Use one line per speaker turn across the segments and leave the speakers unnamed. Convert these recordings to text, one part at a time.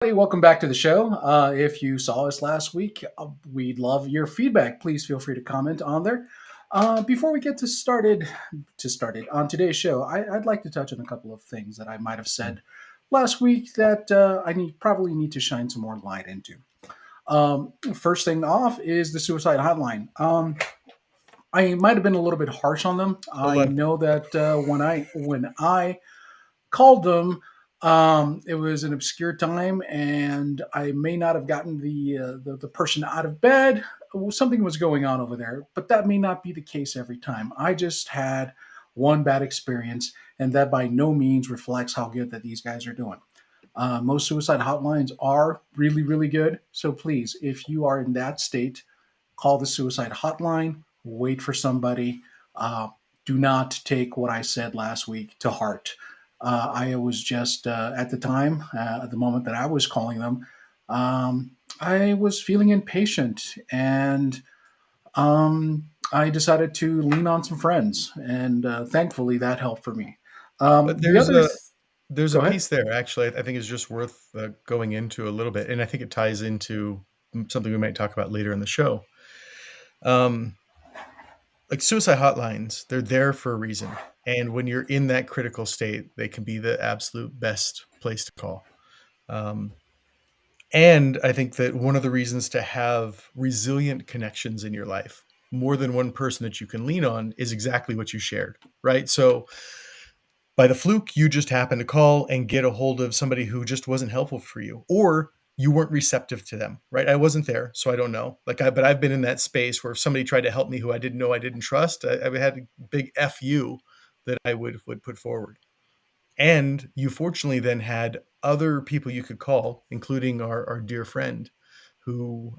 Hey, welcome back to the show. If you saw us last week, we'd love your feedback. Please feel free to comment on there. Before we get to started on today's show, I'd like to touch on a couple of things that I might have said last week that probably need to shine some more light into. First thing off is the suicide hotline. I might have been a little bit harsh on them.
Hold
I
on.
know that when I called them. It was an obscure time, and I may not have gotten the person out of bed. Something was going on over there, but that may not be the case every time. I just had one bad experience, and that by no means reflects how good that these guys are doing. Most suicide hotlines are really, really good. So please, if you are in that state, call the suicide hotline. Wait for somebody. Uh, do not take what I said last week to heart. I was just at the time, at the moment that I was calling them, I was feeling impatient, and I decided to lean on some friends, and thankfully that helped for me.
But
The other,
there's a
go ahead.
piece there actually I think is just worth going into a little bit, and I think it ties into something we might talk about later in the show. Um, like suicide hotlines, they're there for a reason, and when you're in that critical state, they can be the absolute best place to call. Um, and I think that one of the reasons to have resilient connections in your life, more than one person that you can lean on, is exactly what you shared, right? So by the fluke, you just happened to call and get a hold of somebody who just wasn't helpful for you, or you weren't receptive to them, right? I wasn't there, so I don't know. But I've been in that space where if somebody tried to help me who I didn't know, I didn't trust, I had a big fu that I would put forward. And you fortunately then had other people you could call, including our dear friend, who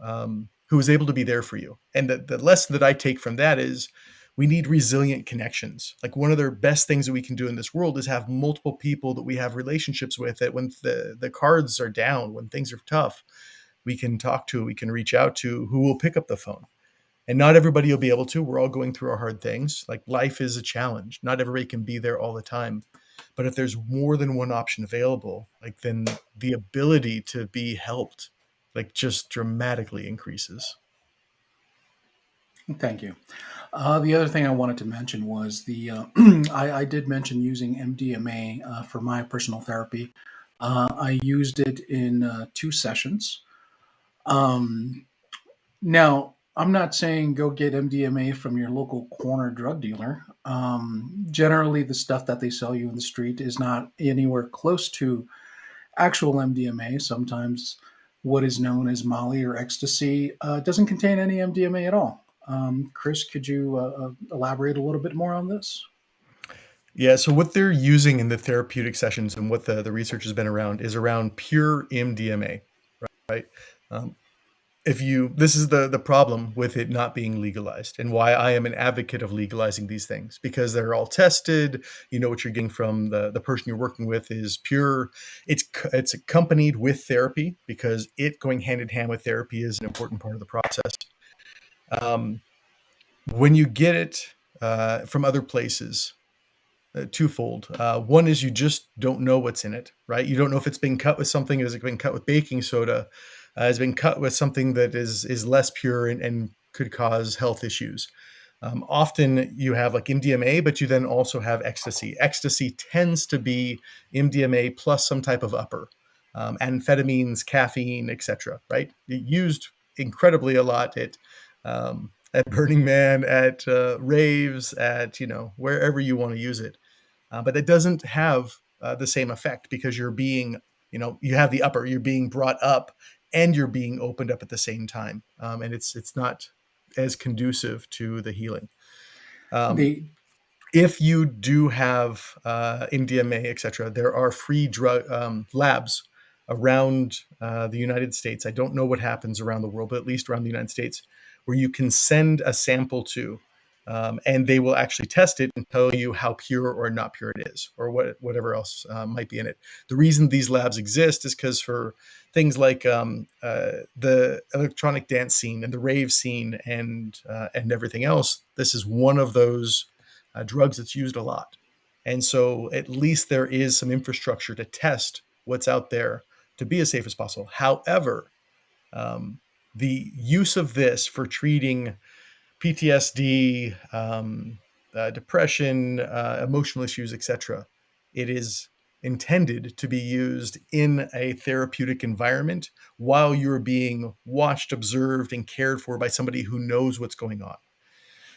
was able to be there for you. And the lesson that I take from that is we need resilient connections. Like one of the best things that we can do in this world is have multiple people that we have relationships with, that when the cards are down, when things are tough, we can talk to, we can reach out to, who will pick up the phone. And not everybody will be able to. We're all going through our hard things. Like life is a challenge. Not everybody can be there all the time. But if there's more than one option available, like then the ability to be helped like just dramatically increases.
Thank you. The other thing I wanted to mention was I did mention using MDMA for my personal therapy. I used it in 2 sessions. Um, Now, I'm not saying go get MDMA from your local corner drug dealer. Generally, the stuff that they sell you in the street is not anywhere close to actual MDMA. Sometimes what is known as Molly or ecstasy doesn't contain any MDMA at all. Chris, could you elaborate a little bit more on this?
Yeah, so what they're using in the therapeutic sessions and what the research has been around is around pure MDMA, right? Um, if you this is the problem with it not being legalized, and why I am an advocate of legalizing these things, because they're all tested. You know what you're getting from the person you're working with is pure. It's accompanied with therapy, because it going hand in hand with therapy is an important part of the process. um, when you get it from other places, twofold. One is you just don't know what's in it, right? You don't know if it's been cut with something. Has it been cut with baking soda? Has been cut with something that is less pure and could cause health issues. Often you have like MDMA, but you then also have ecstasy. Ecstasy tends to be MDMA plus some type of upper, amphetamines, caffeine, etc. Right? Used incredibly a lot at Burning Man, at raves, at wherever you want to use it. But it doesn't have the same effect, because you're being, you have the upper, you're being brought up, and you're being opened up at the same time, and it's not as conducive to the healing. Um,
The
if you do have MDMA, etc., there are free drug labs around the United States. I don't know what happens around the world, but at least around the United States, where you can send a sample to, and they will actually test it and tell you how pure or not pure it is, or whatever else might be in it. The reason these labs exist is because for things like the electronic dance scene and the rave scene and everything else, this is one of those drugs that's used a lot. And so at least there is some infrastructure to test what's out there, to be as safe as possible. However, um, the use of this for treating PTSD, depression, emotional issues, etc., it is intended to be used in a therapeutic environment while you're being watched, observed, and cared for by somebody who knows what's going on.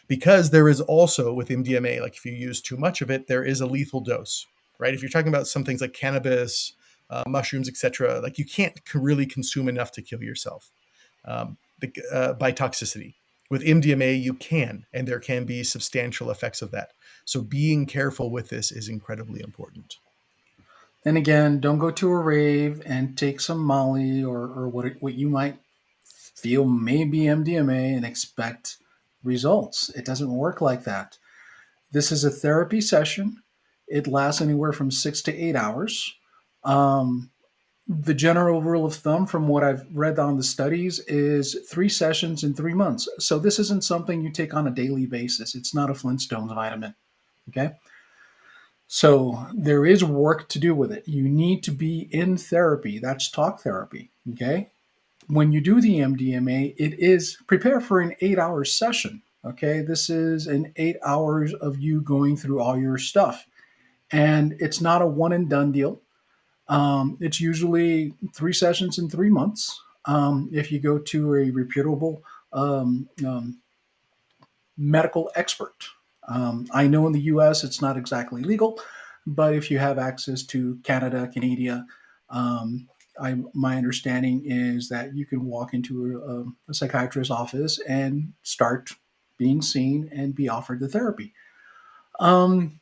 Because there is also with MDMA, like if you use too much of it, there is a lethal dose, right? If you're talking about some things like cannabis, mushrooms, etc., like you can't really consume enough to kill yourself by toxicity. With MDMA, you can, and there can be substantial effects of that. So being careful with this is incredibly important.
And again, don't go to a rave and take some Molly or what you might feel may be MDMA and expect results. It doesn't work like that. This is a therapy session. It lasts anywhere from 6 to 8 hours. Um, the general rule of thumb, from what I've read on the studies, is 3 sessions in 3 months. So this isn't something you take on a daily basis. It's not a Flintstones vitamin. Okay. So there is work to do with it. You need to be in therapy. That's talk therapy. Okay. When you do the MDMA, it is prepare for an 8 hour session. Okay. This is an 8 hours of you going through all your stuff. And it's not a one and done deal. It's usually 3 sessions in 3 months. If you go to a reputable medical expert. I know in the US it's not exactly legal, but if you have access to Canada, Canada, my understanding is that you can walk into a psychiatrist's office and start being seen and be offered the therapy. Um,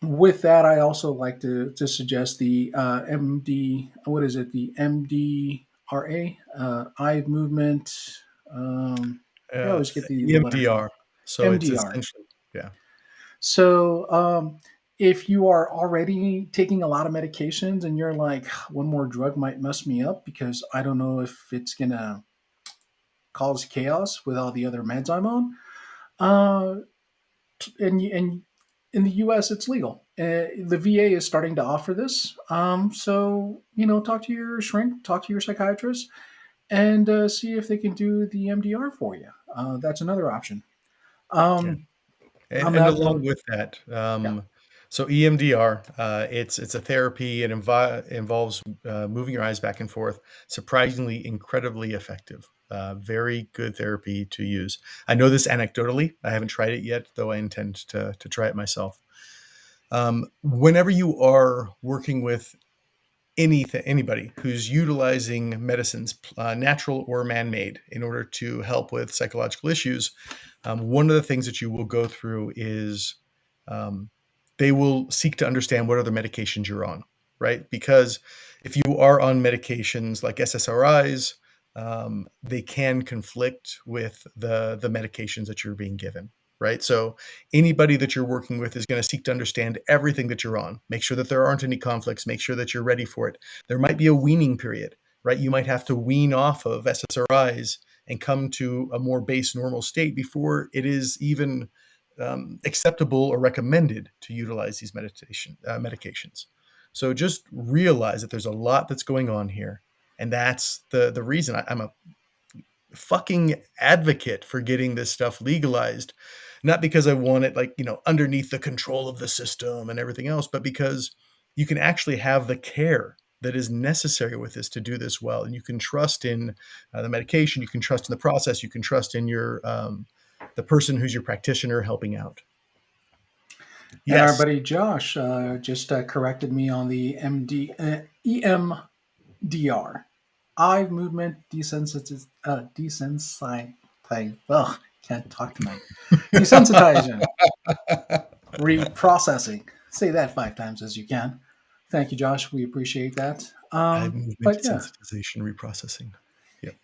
with that, I also like to suggest the MD, what is it, the MDRA, eye movement. Um, I
Uh,
always get the letters wrong.
EMDR. So it's
MDR.
essentially, yeah.
So, if you are already taking a lot of medications and you're like, one more drug might mess me up because I don't know if it's going to cause chaos with all the other meds I'm on, uh, and in the US, it's legal. The VA is starting to offer this. So, talk to your shrink, talk to your psychiatrist, and see if they can do the MDR for you. That's another option.
Yeah.
Um, on
And
that
along
note,
with that,
yeah.
so EMDR, it's a therapy. It involves moving your eyes back and forth. Surprisingly, incredibly effective. Very good therapy to use. I know this anecdotally. I haven't tried it yet, though I intend to try it myself. Whenever you are working with anybody who's utilizing medicines, natural or man-made, in order to help with psychological issues, one of the things that you will go through is um, they will seek to understand what other medications you're on, right? Because if you are on medications like SSRIs, they can conflict with the medications that you're being given, right? So anybody that you're working with is going to seek to understand everything that you're on, make sure that there aren't any conflicts, make sure that you're ready for it. There might be a weaning period, right? You might have to wean off of SSRIs and come to a more base normal state before it is even acceptable or recommended to utilize these medications. So just realize that there's a lot that's going on here, and that's the reason I'm a fucking advocate for getting this stuff legalized. Not because I want it, like, underneath the control of the system and everything else, but because you can actually have the care that is necessary with this to do this well. And you can trust in the medication, you can trust in the process, you can trust in the person who's your practitioner helping out.
And our
Yes.
buddy Josh just corrected me on the EMDR, eye movement desensitizing. Ugh, can't talk tonight. Desensitizing, reprocessing. Say that 5 times as you can. Thank you, Josh. We appreciate that.
I have movement
But yeah,
desensitization reprocessing. Yep.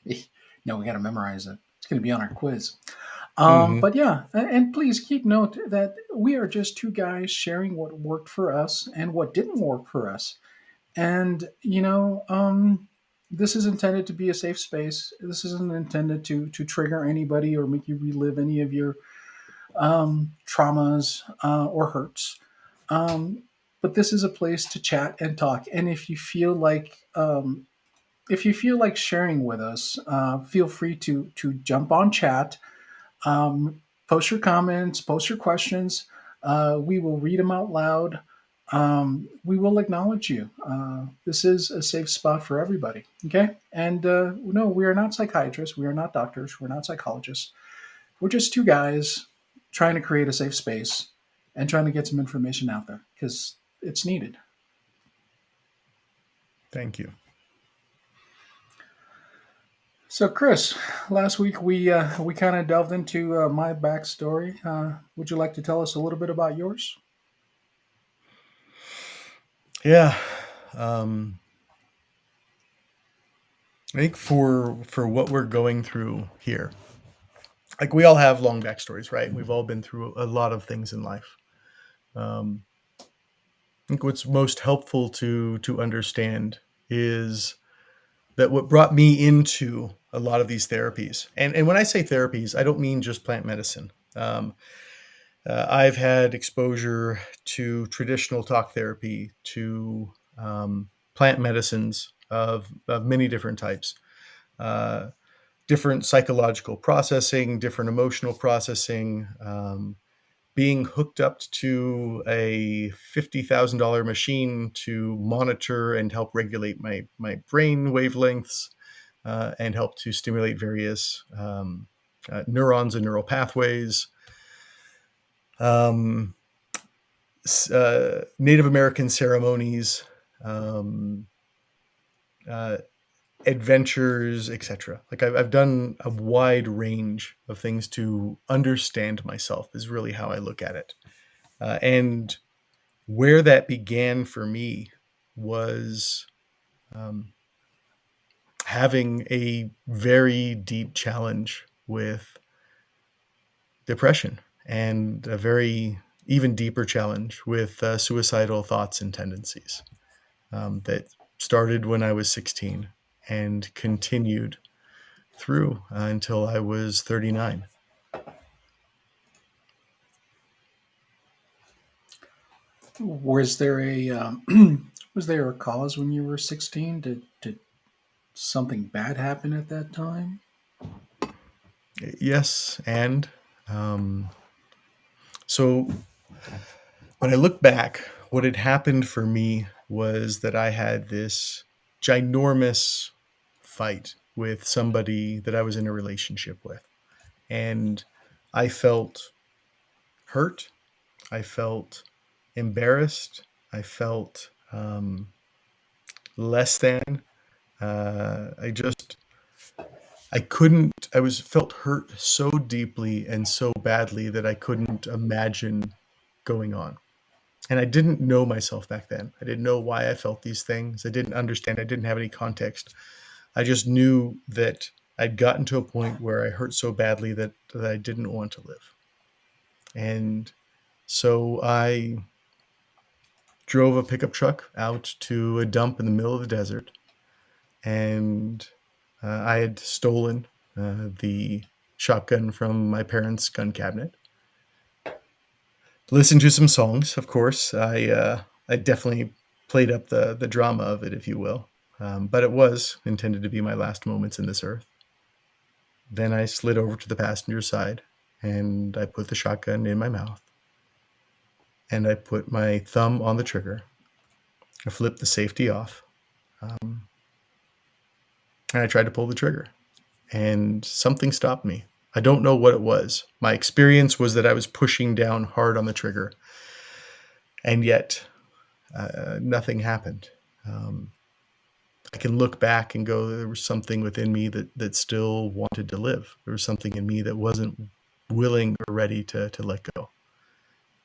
no, we got to memorize it. It's going to be on our quiz.
Hmm.
But yeah, and please keep note that we are just two guys sharing what worked for us and what didn't work for us. And, this is intended to be a safe space. This isn't intended to trigger anybody or make you relive any of your traumas or hurts. Um, but this is a place to chat and talk. And if you feel like if you feel like sharing with us, feel free to jump on chat, post your comments, post your questions. We will read them out loud. We will acknowledge you. This is a safe spot for everybody. Okay. And no, we are not psychiatrists. We are not doctors. We're not psychologists. We're just two guys trying to create a safe space and trying to get some information out there because it's needed.
Thank you.
So, Chris, last week we kind of delved into my backstory. Would you like to tell us a little bit about yours?
Yeah. Um, I think for what we're going through here, like we all have long backstories, right? We've all been through a lot of things in life. Um, I think what's most helpful to understand is that what brought me into a lot of these therapies, and when I say therapies, I don't mean just plant medicine. I've had exposure to traditional talk therapy, to plant medicines of many different types, uh, different psychological processing, different emotional processing, being hooked up to a $50,000 machine to monitor and help regulate my brain wavelengths and help to stimulate various neurons and neural pathways. Um, Native American ceremonies, um, uh, adventures, etc. Like I've done a wide range of things to understand myself. Is really how I look at it, and where that began for me was um, having a very deep challenge with depression and a very even deeper challenge with suicidal thoughts and tendencies that started when I was 16 and continued through until I was 39.
Was there a was there a cause when you were 16? Did something bad happen at that time?
Yes, and um, so when I look back, what had happened for me was that I had this ginormous fight with somebody that I was in a relationship with. And I felt hurt. I felt embarrassed. I felt less than. I just, I couldn't, I was felt hurt so deeply and so badly that I couldn't imagine going on. And I didn't know myself back then. I didn't know why I felt these things. I didn't understand. I didn't have any context. I just knew that I'd gotten to a point where I hurt so badly that I didn't want to live. And so I drove a pickup truck out to a dump in the middle of the desert. And I had stolen the shotgun from my parents' gun cabinet. Listened to some songs, of course. I definitely played up the drama of it, if you will. But it was intended to be my last moments in this earth. Then I slid over to the passenger side and I put the shotgun in my mouth and I put my thumb on the trigger. I flipped the safety off um, and I tried to pull the trigger and something stopped me. I don't know what it was. My experience was that I was pushing down hard on the trigger and yet nothing happened. Um, I can look back and go, there was something within me that still wanted to live. There was something in me that wasn't willing or ready to let go.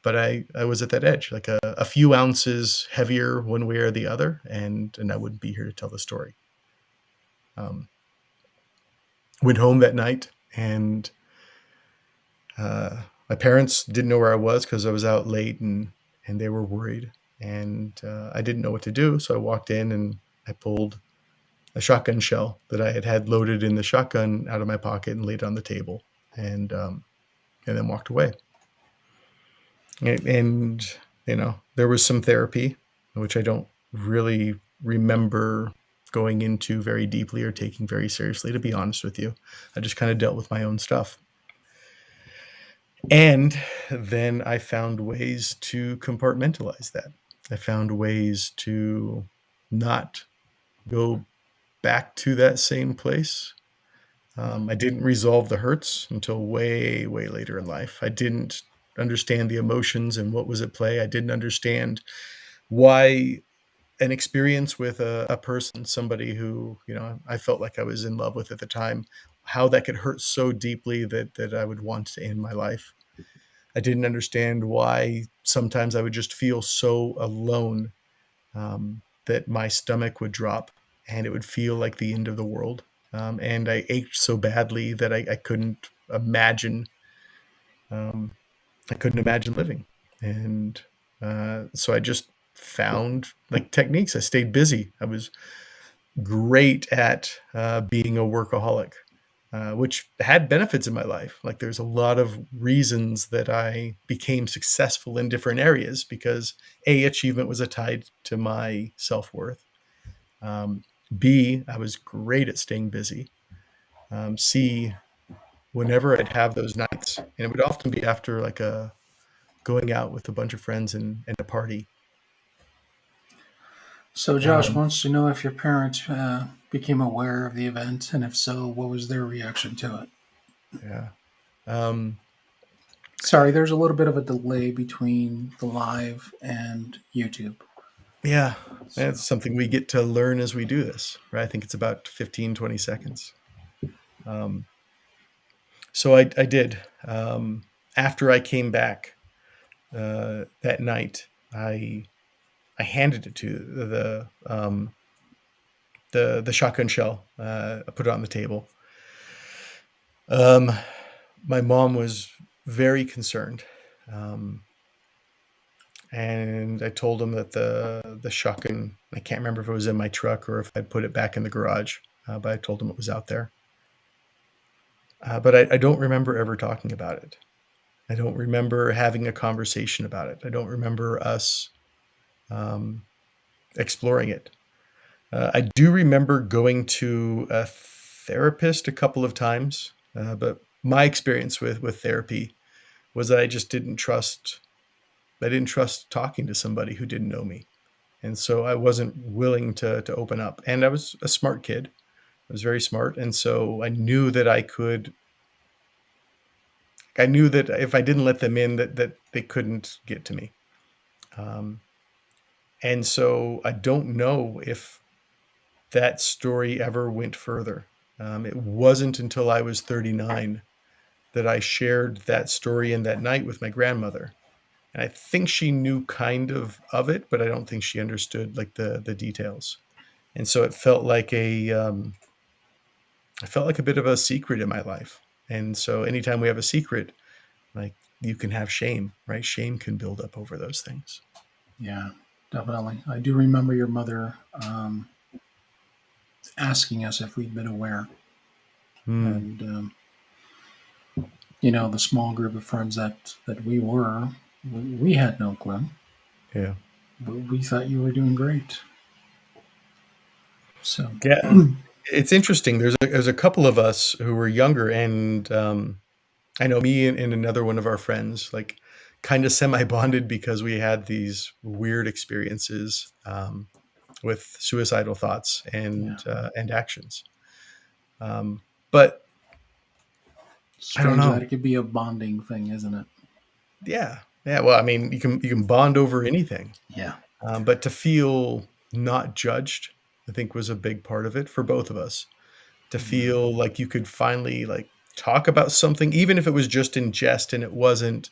But I was at that edge, like a few ounces heavier one way or the other, and I wouldn't be here to tell the story. Um, Went home that night, and my parents didn't know where I was because I was out late, and they were worried, and I didn't know what to do. So I walked in and I pulled a shotgun shell that I had loaded in the shotgun out of my pocket and laid it on the table, and then walked away. And there was some therapy, which I don't really remember going into very deeply or taking very seriously, to be honest with you. I just kind of dealt with my own stuff. And then I found ways to compartmentalize that. I found ways to not go back to that same place. I didn't resolve the hurts until way, way later in life. I didn't understand the emotions and what was at play. I didn't understand why an experience with a person, somebody who, I felt like I was in love with at the time, how that could hurt so deeply that I would want to end my life. I didn't understand why sometimes I would just feel so alone, that my stomach would drop and it would feel like the end of the world. And I ached so badly that I couldn't imagine. Um, I couldn't imagine living. And so I just found like techniques. I stayed busy. I was great at being a workaholic, which had benefits in my life. Like there's a lot of reasons that I became successful in different areas because A, achievement was tied to my self-worth. Um, B, I was great at staying busy. C, whenever I'd have those nights, and it would often be after like a going out with a bunch of friends and a party.
So Josh
Um,
wants to know if your parents became aware of the event, and if so, what was their reaction to it?
yeah. Um,
Sorry, there's a little bit of a delay between the live and YouTube.
yeah.
So,
That's something we get to learn as we do this, right? I think it's about 15, 20 seconds. Um, so I did. After I came back that night, I handed it to the shotgun shell. I put it on the table. Um, my mom was very concerned, um, and I told him that the shotgun. I can't remember if it was in my truck or if I put it back in the garage, but I told him it was out there. But I don't remember ever talking about it. I don't remember having a conversation about it. I don't remember us um, exploring it. I do remember going to a therapist a couple of times, but my experience with therapy was that I just didn't trust. I didn't trust talking to somebody who didn't know me, and so I wasn't willing to open up. And I was a smart kid. I was very smart, and so I knew that I could. I knew that if I didn't let them in, that they couldn't get to me. Um, and so I don't know if that story ever went further. It wasn't until I was 39 that I shared that story in that night with my grandmother. And I think she knew kind of it, but I don't think she understood like the details. And so it felt like I felt like a bit of a secret in my life. And so anytime we have a secret, like you can have shame, right? Shame can build up over those things.
yeah, definitely. I do remember your mother asking us if we'd been aware,
Hmm.
and the small group of friends that we were, we had no clue.
Yeah.
We thought you were doing great. So,
Yeah. It's interesting. There's a couple of us who were younger, and I know me and another one of our friends, like, kind of semi bonded because we had these weird experiences with suicidal thoughts
yeah,
and actions. But I don't
strange that
know.
it could be a bonding thing, isn't it?
Yeah, yeah. Well, I mean, you can bond over anything,
Yeah,
but to feel not judged, I think was a big part of it for both of us. To
yeah,
feel like you could finally like talk about something, even if it was just in jest and it wasn't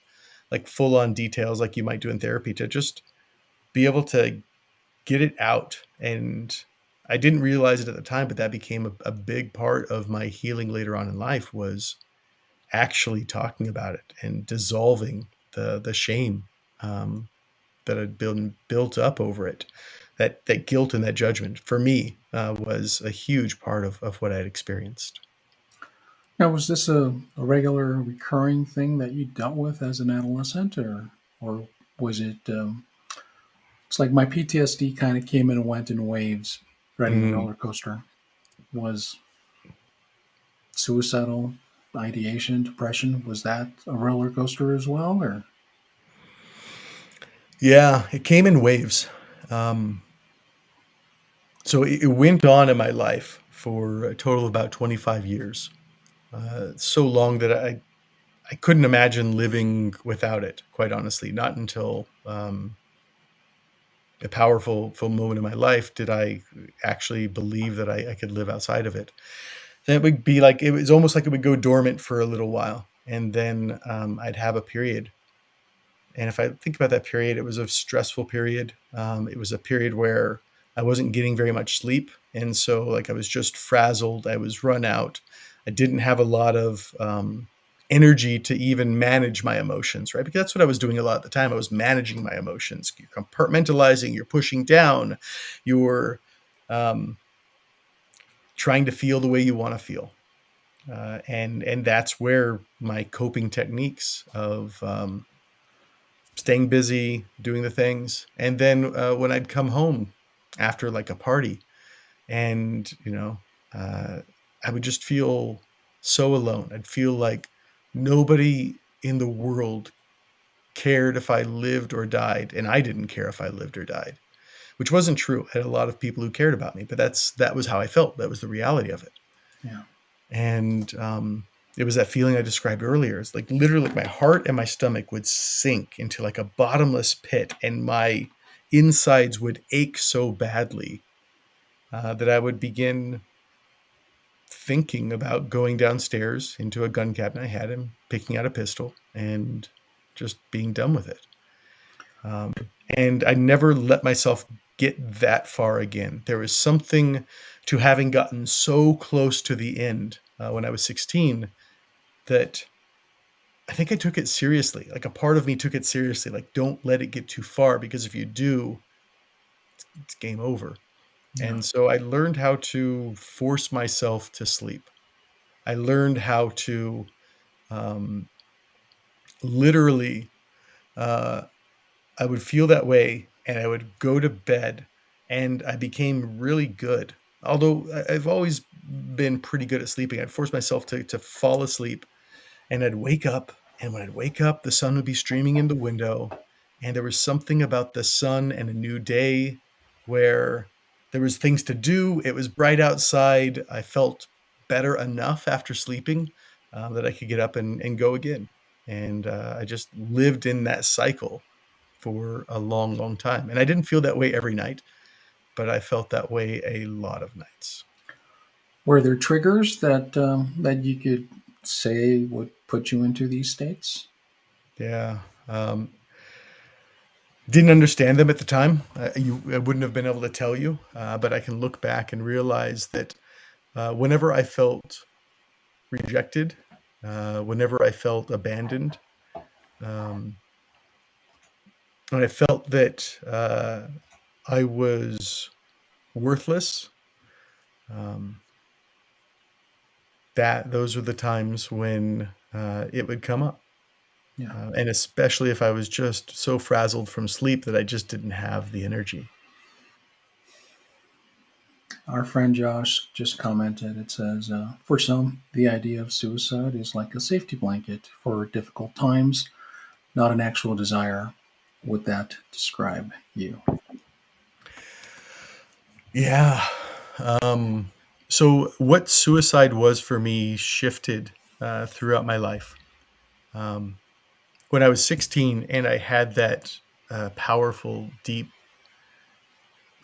like full on details like you might do in therapy, to just be able to get it out. And I didn't realize it at the time, but that became a big part of my healing later on in life was actually talking about it and dissolving the shame um, that had been built up over it. That guilt and that judgment for me was a huge part of what I'd experienced.
now, was this a regular recurring thing that you dealt with as an adolescent, or was it? It's like my PTSD kind of came and went in waves. riding a
Mm.
roller coaster? Was suicidal ideation, depression, was that a roller coaster as well? Or
Yeah, it came in waves. Um, so it went on in my life for a total of about 25 years. So long that I couldn't imagine living without it, quite honestly. Not until a powerful full moment in my life did I actually believe that I could live outside of it. Then it would be like, it was almost like it would go dormant for a little while. And then I'd have a period. And if I think about that period, it was a stressful period. It was a period where I wasn't getting very much sleep. And so, like, I was just frazzled. I was run out. I didn't have a lot of energy to even manage my emotions, right? Because that's what I was doing a lot at the time. I was managing my emotions. You're compartmentalizing, you're pushing down, you're um, trying to feel the way you want to feel. And that's where my coping techniques of staying busy, doing the things. And then when I'd come home after like a party, and uh, I would just feel so alone. I'd feel like nobody in the world cared if I lived or died, and I didn't care if I lived or died, which wasn't true. I had a lot of people who cared about me, but that was how I felt. That was the reality of it.
yeah,
And it was that feeling I described earlier. It's like literally like my heart and my stomach would sink into like a bottomless pit, and my insides would ache so badly that I would begin thinking about going downstairs into a gun cabinet I had and picking out a pistol and just being done with it. Um, and I never let myself get that far again. There was something to having gotten so close to the end when I was 16 that I think I took it seriously. Like a part of me took it seriously. Like, don't let it get too far, because if you do, it's game over.
yeah.
And so I learned how to force myself to sleep. I learned how to um, literally, uh, I would feel that way and I would go to bed, and I became really good. Although I've always been pretty good at sleeping, I'd force myself to fall asleep, and I'd wake up. And when I'd wake up, the sun would be streaming in the window. And there was something about the sun and a new day where there was things to do. It was bright outside. I felt better enough after sleeping that I could get up and go again. And I just lived in that cycle for a long, long time. And I didn't feel that way every night, but I felt that way a lot of nights.
Were there triggers that you could say would put you into these states?
Yeah. Didn't understand them at the time. I wouldn't have been able to tell you, but I can look back and realize that whenever I felt rejected, whenever I felt abandoned, um, when I felt that I was worthless, um, that those were the times when it would come up.
Yeah.
And especially if I was just so frazzled from sleep that I just didn't have the energy.
Our friend Josh just commented. It says, for some, the idea of suicide is like a safety blanket for difficult times, not an actual desire. Would that describe you?
Yeah. Um, so what suicide was for me shifted throughout my life. Um, when I was 16 and I had that powerful, deep,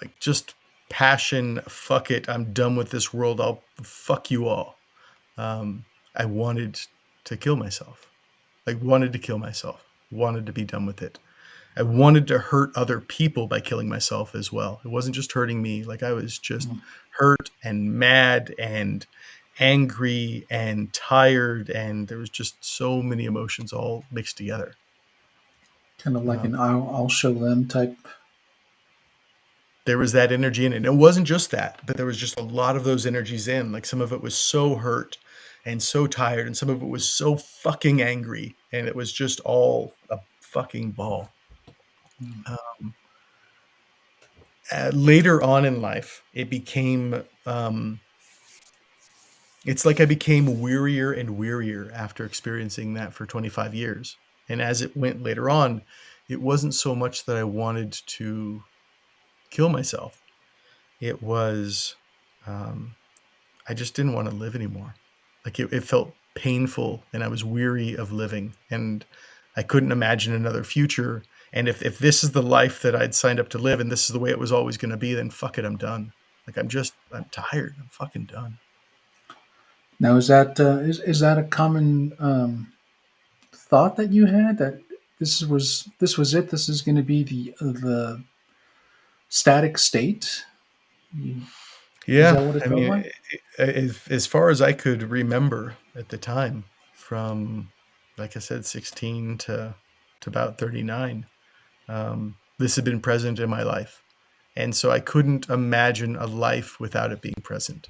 like just passion, fuck it, I'm done with this world, I'll fuck you all. I wanted to kill myself. Like, wanted to kill myself, wanted to be done with it. I wanted to hurt other people by killing myself as well. It wasn't just hurting me. Like, I was just
Mm.
hurt and mad and angry and tired, and there was just so many emotions all mixed together.
Kind of like
Um,
an I'll show them type.
there was that energy in it. And it wasn't just that, but there was just a lot of those energies in. Like, some of it was so hurt and so tired, and some of it was so fucking angry, and it was just all a fucking ball.
Mm.
Um, later on in life, it became it's like I became wearier and wearier after experiencing that for 25 years. And as it went later on, it wasn't so much that I wanted to kill myself. It was, um, I just didn't want to live anymore. Like it felt painful and I was weary of living and I couldn't imagine another future. And if this is the life that I'd signed up to live and this is the way it was always going to be, then fuck it, I'm done. Like I'm tired. I'm fucking done.
Now, is that a common thought that you had, that this was it? This is going to be the static state. Is
Yeah,
that what it
I
felt
mean,
like?
as far as I could remember at the time, from like I said, 16 to about 39, this had been present in my life, and so I couldn't imagine a life without it being present.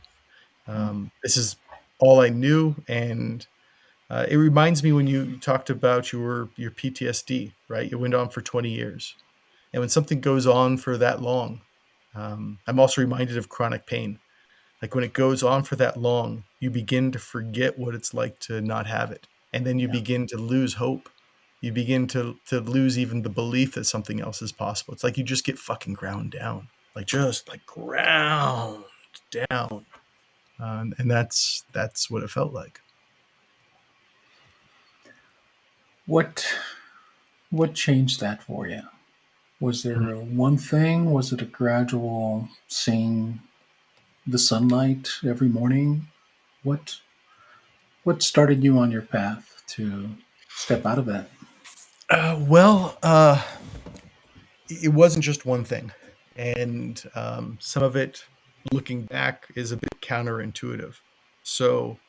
This is all I knew, and it reminds me when you talked about your PTSD, right? It went on for 20 years, and when something goes on for that long, I'm also reminded of chronic pain. Like when it goes on for that long, you begin to forget what it's like to not have it. And then you
Yeah.
begin to lose hope. You begin to lose even the belief that something else is possible. It's like you just get fucking ground down, like just like ground down. And that's what it felt like.
What what changed that for you? Was there one thing? Was it a gradual seeing the sunlight every morning? What what started you on your path to step out of that?
Well, it wasn't just one thing. And some of it, looking back, is a bit counterintuitive. So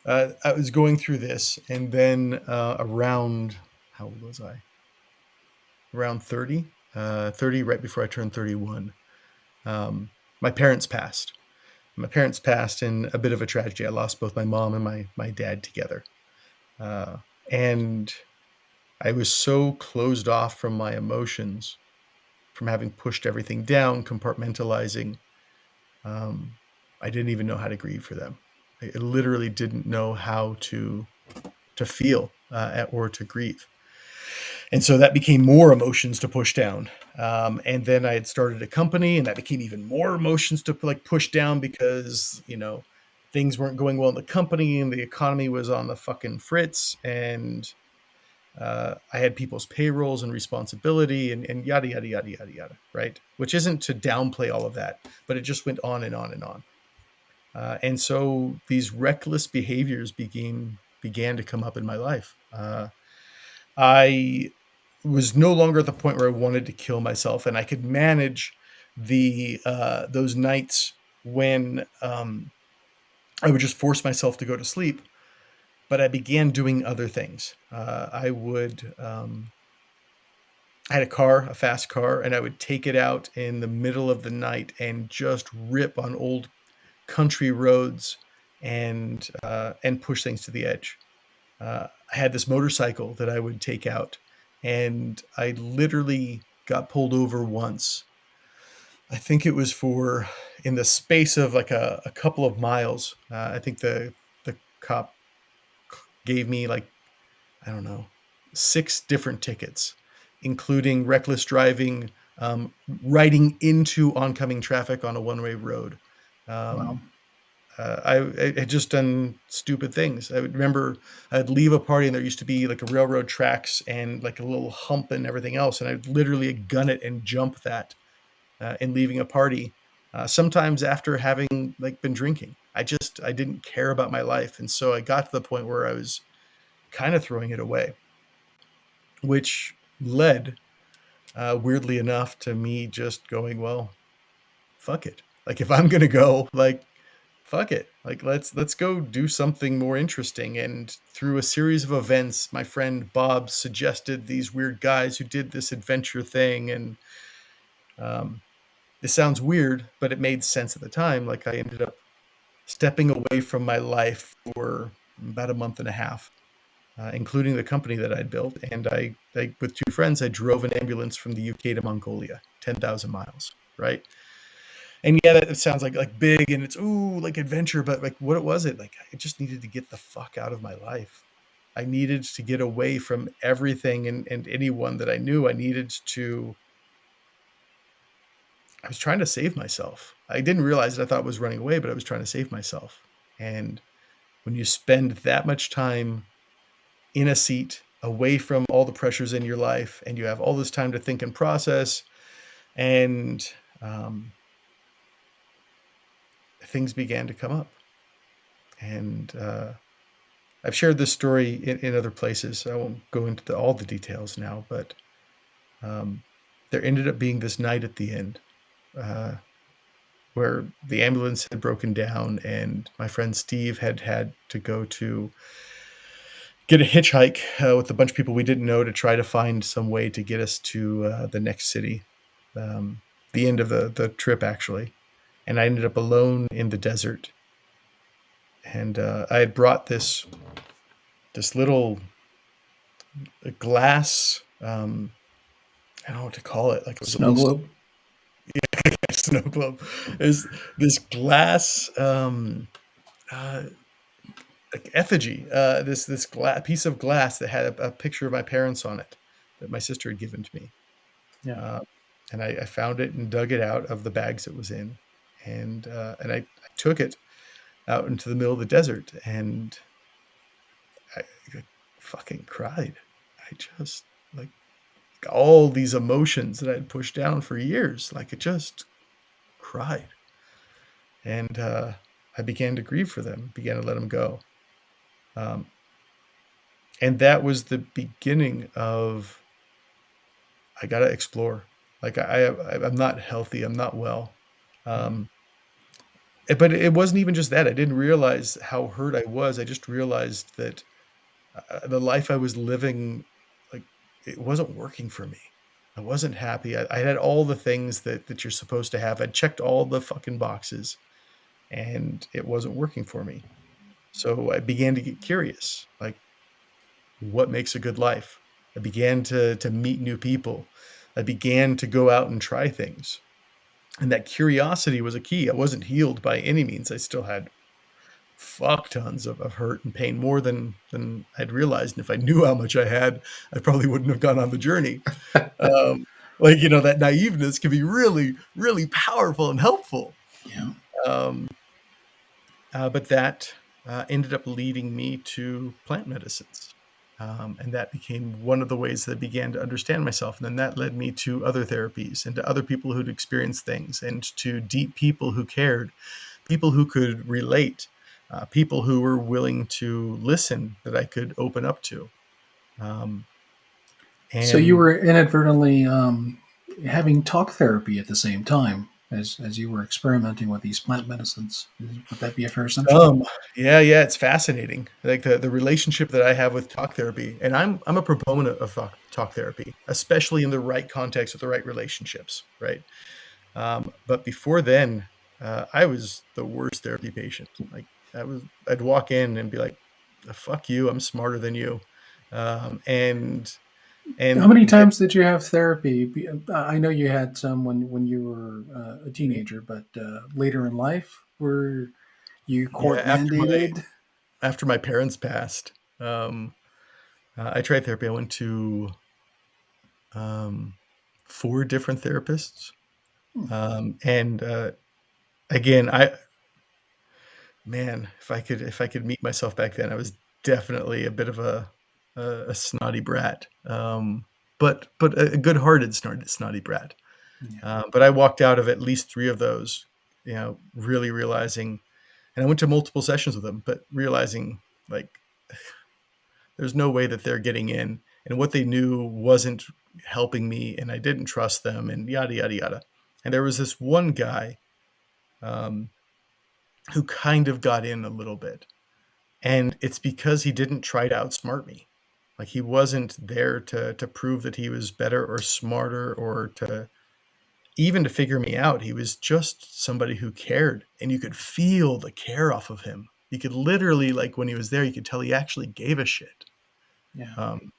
I was going through this, and then around, how old was I? Around 30, 30, right before I turned 31. Um, my parents passed. My parents passed in a bit of a tragedy. I lost both my mom and my dad together. Uh, and I was so closed off from my emotions, from having pushed everything down, compartmentalizing. Um, I didn't even know how to grieve for them. I literally didn't know how to feel or to grieve. And so that became more emotions to push down. And then I had started a company, and that became even more emotions to like push down because things weren't going well in the company, and the economy was on the fucking fritz, and I had people's payrolls and responsibility, and yada yada yada yada yada. Right, which isn't to downplay all of that, but it just went on and on and on. And so these reckless behaviors began to come up in my life. I was no longer at the point where I wanted to kill myself, and I could manage the those nights when I would just force myself to go to sleep. But I began doing other things. I had a car, a fast car, and I would take it out in the middle of the night and just rip on old country roads and push things to the edge. I had this motorcycle that I would take out, and I literally got pulled over once. I think it was for in the space of like a couple of miles. I think the cop gave me like, I don't know, 6 different tickets, including reckless driving, riding into oncoming traffic on a one-way road.
Wow.
Um, I had just done stupid things. I would remember I'd leave a party and there used to be like a railroad tracks and like a little hump and everything else, and I'd literally gun it and jump that in leaving a party. Sometimes after having like been drinking, I didn't care about my life, and so I got to the point where I was kind of throwing it away, which led weirdly enough to me just going, well, fuck it. Like if I'm gonna go, like fuck it, like let's go do something more interesting. And through a series of events, my friend Bob suggested these weird guys who did this adventure thing, and um, this sounds weird, but it made sense at the time. Like I ended up stepping away from my life for about a month and a half, including the company that I'd built. And I with 2 friends, I drove an ambulance from the UK to Mongolia, 10,000 miles. right? And yeah, that sounds like big and it's ooh like adventure, but like what was it? Like I just needed to get the fuck out of my life. I needed to get away from everything and anyone that I knew. I was trying to save myself. I didn't realize it. I thought I was running away, but I was trying to save myself. And when you spend that much time in a seat away from all the pressures in your life and you have all this time to think and process and um, things began to come up. And I've shared this story in other places. I won't go into all the details now, but um, there ended up being this night at the end uh, where the ambulance had broken down, and my friend Steve had to go to get a hitchhike with a bunch of people we didn't know to try to find some way to get us to the next city, um, the end of the trip actually. And I ended up alone in the desert, and I had brought this little glass. I don't know what to call it. Like it was
Snow
almost
globe.
a snow globe. Is this glass uh, like effigy? This piece of glass that had a picture of my parents on it that my sister had given to me.
Yeah.
Uh, and I found it and dug it out of the bags it was in, and I took it out into the middle of the desert, and I fucking cried. I just like all these emotions that I had pushed down for years. Like it just cried, and I began to grieve for them, began to let them go, um, and that was the beginning of I got to explore. Like I'm not healthy, I'm not well, um, but it wasn't even just that. I didn't realize how hurt I was. I just realized that the life I was living, like it wasn't working for me. I wasn't happy. I had all the things that you're supposed to have. I checked all the fucking boxes, and it wasn't working for me. So I began to get curious, like what makes a good life. I began to meet new people. I began to go out and try things, and that curiosity was a key. I wasn't healed by any means. I still had fuck tons of hurt and pain, more than I'd realized. And if I knew how much I had, I probably wouldn't have gone on the journey. Um, like that naiveness can be really, really powerful and helpful.
Yeah.
Um, but that ended up leading me to plant medicines. And that became one of the ways that I began to understand myself. And then that led me to other therapies and to other people who'd experienced things and to deep people who cared, people who could relate, people who were willing to listen that I could open up to. Um,
So you
and
were inadvertently having talk therapy at the same time as you were experimenting with these plant medicines. Would that be a fair assumption?
yeah, it's fascinating. Like the relationship that I have with talk therapy, and I'm a proponent of talk therapy, especially in the right context with the right relationships, right? But before then, I was the worst therapy patient. Like I'd walk in and be like, "Fuck you, I'm smarter than you," um, and
How
and
many
get
times did you have therapy? I know you had some when you were a teenager, but later in life, were you
yeah
court mandated?
after my parents passed. I tried therapy. I went to um, 4 different therapists, and again, I man, if I could meet myself back then, I was definitely a bit of a snotty brat, but a good-hearted snotty brat.
Yeah.
But I walked out of at least 3 of those, really realizing, and I went to multiple sessions with them, but realizing like there's no way that they're getting in, and what they knew wasn't helping me, and I didn't trust them, and yada yada yada. And there was this one guy um, who kind of got in a little bit, and it's because he didn't try to outsmart me. Like he wasn't there to prove that he was better or smarter or to even to figure me out. He was just somebody who cared, and you could feel the care off of him. You could literally, like when he was there, you could tell he actually gave a shit.
Yeah.
Um,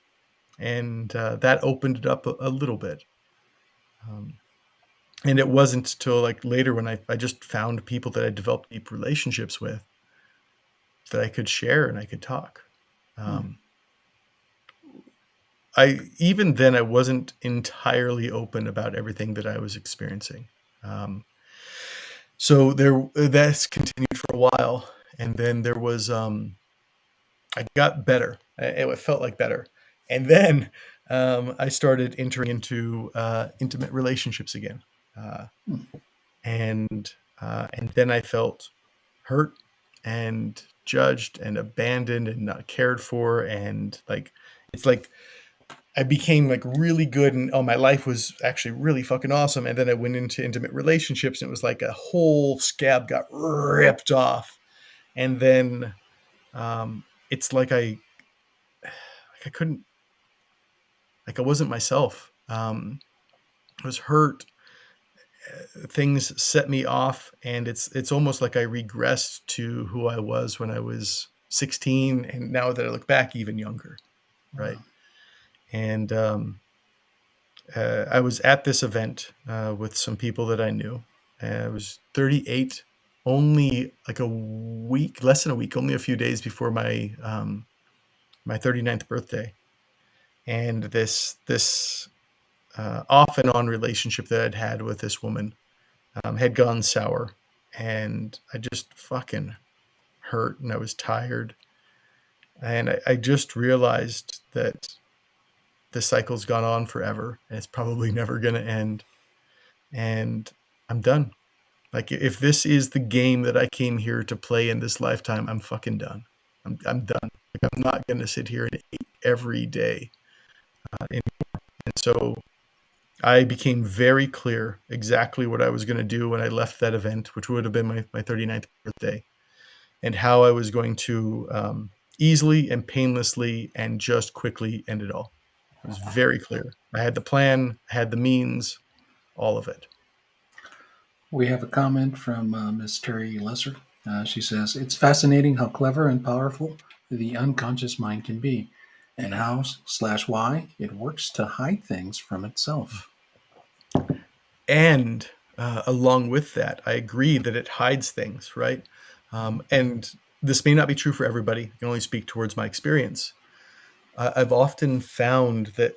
and that opened it up a little bit. Um, And it wasn't till like later when I just found people that I developed deep relationships with that I could share and I could talk.
Hmm.
Um, I even then I wasn't entirely open about everything that I was experiencing. Um, so there that's continued for a while, and then there was I got better. It felt like better, and then I started entering into intimate relationships again, uh,
Hmm.
and then I felt hurt and judged and abandoned and not cared for, and like it's like I became like really good and oh my life was actually really fucking awesome, and then I went into intimate relationships and it was like a whole scab got ripped off, and then it's like I couldn't, like I wasn't myself. I was hurt. Things set me off, and it's almost like I regressed to who I was when I was 16, and now that I look back, even younger, right?
Wow.
And I was at this event with some people that I knew. I was 38, only like a week, less than a week, only a few days before my 39th birthday, and this off and on relationship that I'd had with this woman had gone sour, and I just fucking hurt, and I was tired, and I just realized that the cycle's gone on forever, and it's probably never going to end, and I'm done. Like if this is the game that I came here to play in this lifetime, I'm fucking done. I'm done. Like I'm not going to sit here and eat every day. And so I became very clear exactly what I was going to do when I left that event, which would have been my 39th birthday, and how I was going to easily and painlessly and just quickly end it all. It was very clear. I had the plan, I had the means, all of it.
We have a comment from Miss Terry Lesser. She says, "It's fascinating how clever and powerful the unconscious mind can be, and how slash why it works to hide things from itself."
And along with that, I agree that it hides things, right? And this may not be true for everybody. I can only speak towards my experience. I've often found that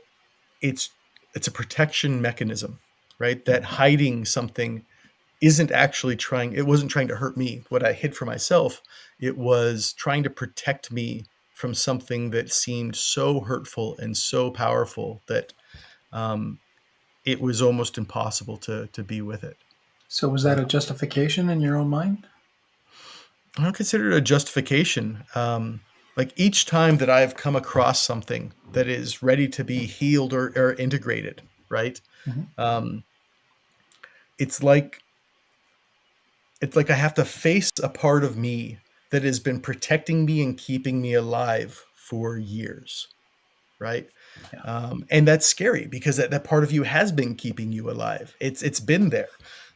it's it's a protection mechanism, right? That hiding something isn't actually trying. It wasn't trying to hurt me. What I hid for myself, it was trying to protect me from something that seemed so hurtful and so powerful that um, it was almost impossible to be with it.
So, was that
Uh,
a justification in your own mind?
I don't consider it a justification. Like each time that I've come across something that is ready to be healed or integrated, right?
Mhm.
Um, it's like it's like I have to face a part of me that has been protecting me and keeping me alive for years, right?
Yeah,
And that's scary because that part of you has been keeping you alive. It's been there.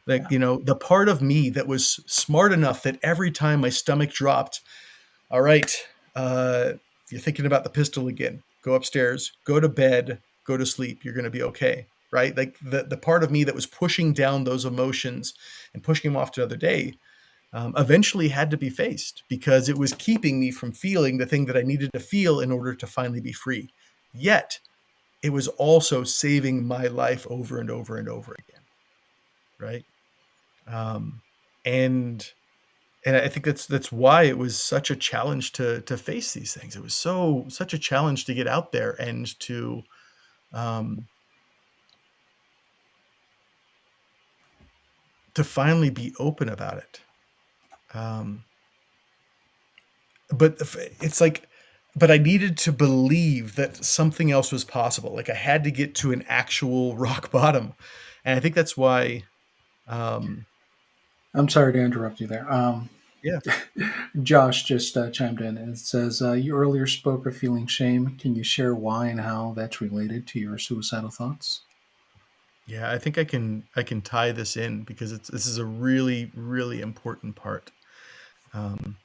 Like,
yeah.
you know, the part of me that was smart enough that every time my stomach dropped, all right, uh, you're thinking about the pistol again. Go upstairs, go to bed, go to sleep. You're going to be okay, right? Like the part of me that was pushing down those emotions and pushing them off to another day eventually had to be faced because it was keeping me from feeling the thing that I needed to feel in order to finally be free. Yet it was also saving my life over and over and over again, right? Um, and and I think that's why it was such a challenge to face these things. It was such a challenge to get out there and um, to finally be open about it. Um, but it's like, but I needed to believe that something else was possible. Like I had to get to an actual rock bottom, and I think that's why. Um,
I'm sorry to interrupt you there.
yeah,
Josh just chimed in and says, "You earlier spoke of feeling shame. Can you share why and how that's related to your suicidal thoughts?"
yeah, I think I can tie this in because this is a really important part. Um,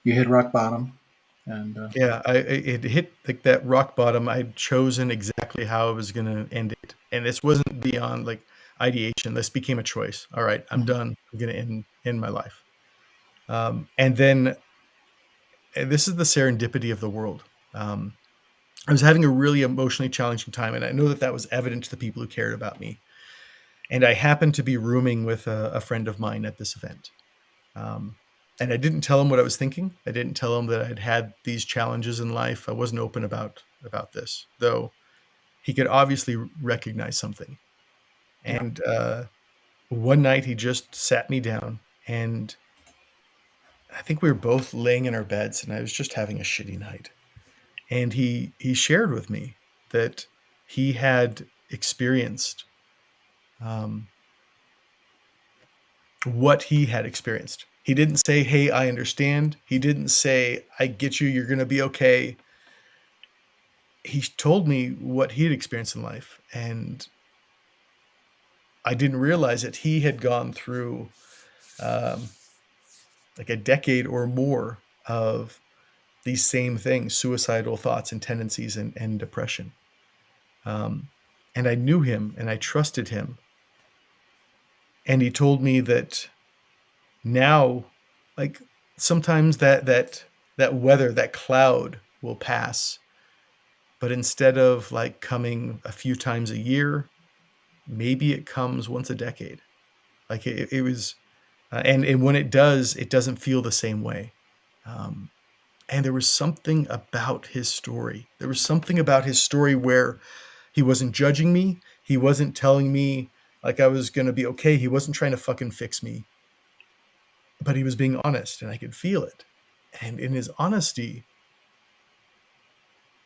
You hit rock bottom, and
yeah, it hit like that rock bottom. I'd chosen exactly how I was gonna end it, and this wasn't beyond like ideation. This became a choice. All right, I'm done. I'm going to end my life. And then and this is the serendipity of the world. Um, I was having a really emotionally challenging time, and I know that that was evident to the people who cared about me. And I happened to be rooming with a friend of mine at this event. Um, and I didn't tell him what I was thinking. I didn't tell him that I'd had these challenges in life. I wasn't open about this, though he could obviously recognize something.
Yeah.
And one night he just sat me down, and I think we were both laying in our beds, and I was just having a shitty night. And he shared with me that he had experienced um, what he had experienced. He didn't say, "Hey, I understand." He didn't say, "I get you. You're going to be okay." He told me what he had experienced in life, and I didn't realize that he had gone through um, like a decade or more of these same things: suicidal thoughts and tendencies, and depression. Um, and I knew him, and I trusted him, and he told me that now, like, sometimes that weather, that cloud will pass, but instead of like coming a few times a year, maybe it comes once a decade. Like it was, and when it does, it doesn't feel the same way. Um, and there was something about his story. There was something about his story where he wasn't judging me. He wasn't telling me like I was gonna be okay. He wasn't trying to fucking fix me, but he was being honest, and I could feel it. And in his honesty,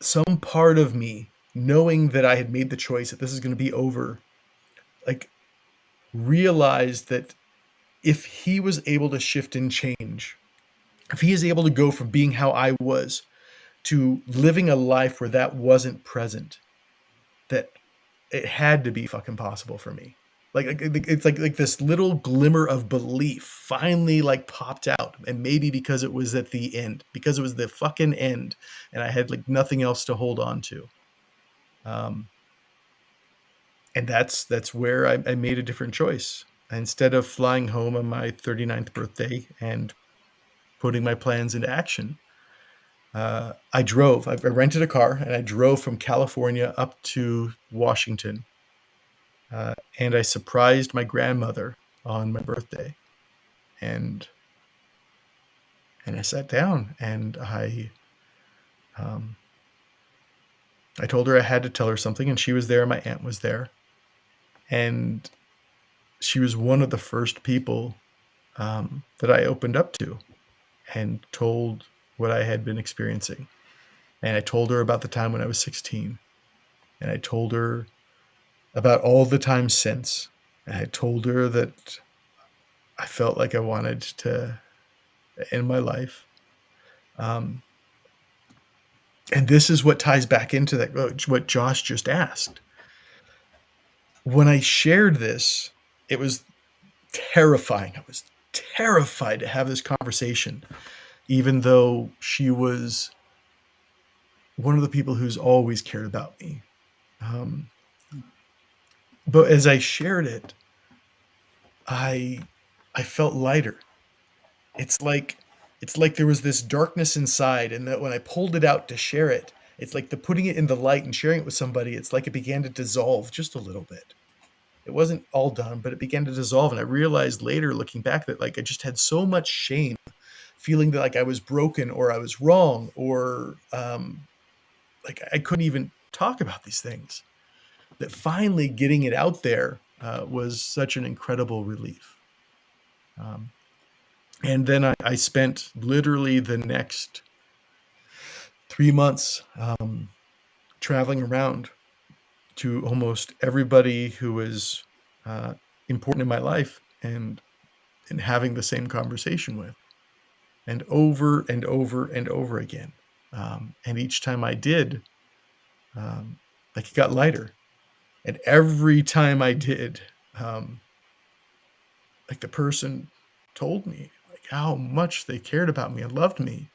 some part of me, knowing that I had made the choice that this is going to be over, like, realized that if he was able to shift and change, if he is able to go from being how I was to living a life where that wasn't present, that it had to be fucking possible for me. Like it's like this little glimmer of belief finally like popped out, and maybe because it was at the end, because it was the fucking end, and I had like nothing else to hold on to. Um, and that's where I made a different choice. Instead of flying home on my 39th birthday and putting my plans into action, I drove. I rented a car and I drove from California up to Washington, and I surprised my grandmother on my birthday, and I sat down and um, I told her I had to tell her something, and she was there. My aunt was there, and she was one of the first people that I opened up to and told what I had been experiencing. And I told her about the time when I was 16, and I told her about all the times since. And I told her that I felt like I wanted to end my life. Um, and this is what ties back into that, what Josh just asked. When I shared this, it was terrifying. I was terrified to have this conversation, even though she was one of the people who's always cared about me. Um, but as I shared it, I I felt lighter. It's like it's like there was this darkness inside, and that when I pulled it out to share it, it's like the putting it in the light and sharing it with somebody. It's like it began to dissolve just a little bit. It wasn't all done, but it began to dissolve, and I realized later, looking back, that like I just had so much shame, feeling that like I was broken or I was wrong, or like I couldn't even talk about these things. That finally getting it out there was such an incredible relief. Um, and then I spent literally the next 3 months traveling around to almost everybody who was uh, important in my life, and having the same conversation with, and over and over and over again. And each time I did, like it got lighter. And every time I did, um, like the person told me like how much they cared about me and loved me.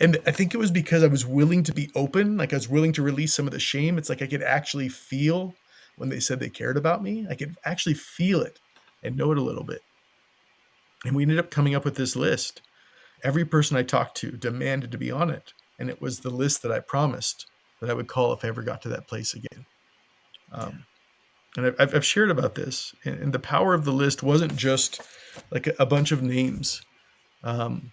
And I think it was because I was willing to be open, like I was willing to release some of the shame. It's like I could actually feel when they said they cared about me. I could actually feel it and know it a little bit. And we ended up coming up with this list. Every person I talked to demanded to be on it. And it was the list that I promised that I would call if I ever got to that place again. Um, and I've shared about this. And the power of the list wasn't just like a bunch of names. Um,